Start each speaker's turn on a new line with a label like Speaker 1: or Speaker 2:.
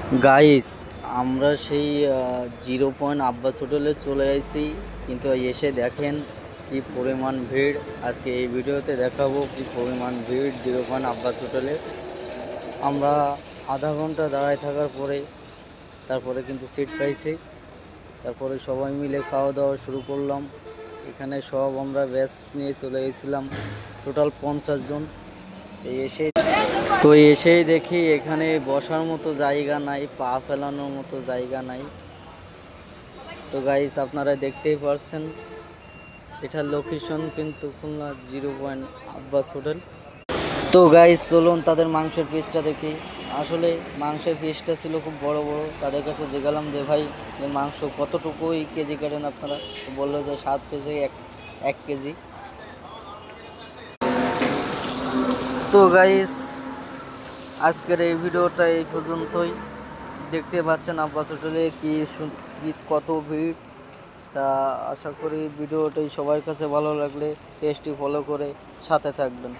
Speaker 1: Guys, আমরা সেই 0 point Abbas হোটেলে চলে এসেছি, কিন্তু এসে দেখেন কি পরিমাণ ভিড়। আজকে এই ভিডিওতে দেখাবো কি পরিমাণ ভিড় 0 পয়েন্ট আব্বাস হোটেলে। আমরা আধা ঘন্টা দাঁড়ায় থাকার পরে তারপরে কিন্তু সিট পাইছি। তারপরে সবাই মিলে খাওয়া দাওয়া শুরু করলাম। এখানে সব আমরা ব্যাচ নিয়ে চলে গেছিলাম, টোটাল 50 জন। এসেই দেখি এখানে বসার মতো জায়গা নাই, পা ফেলানোর মতো জায়গা নাই। তো গাইস, আপনারা দেখতেই পারছেন এটার লোকেশন কিন্তু খুলনা 0 পয়েন্ট আব্বাস হোটেল। তো গাইস, চলুন তাদের মাংসের পিসটা দেখি। আসলে মাংসের পিসটা ছিল খুব বড় বড়। তাদের কাছে জিজ্ঞালাম যে ভাই, এই মাংস কতটুকুই কেজি কাটেন আপনারা? তো বললো যে 7 পিসে 1 কেজি। তো গাইস, আজকের এই ভিডিওটা এই পর্যন্তই। দেখতে পাচ্ছেন আব্বাস হোটেলে কি কত ভিড়। তা আশা করি ভিডিওটাই সবার কাছে ভালো লাগলে পেজটি ফলো করে সাথে থাকবেন।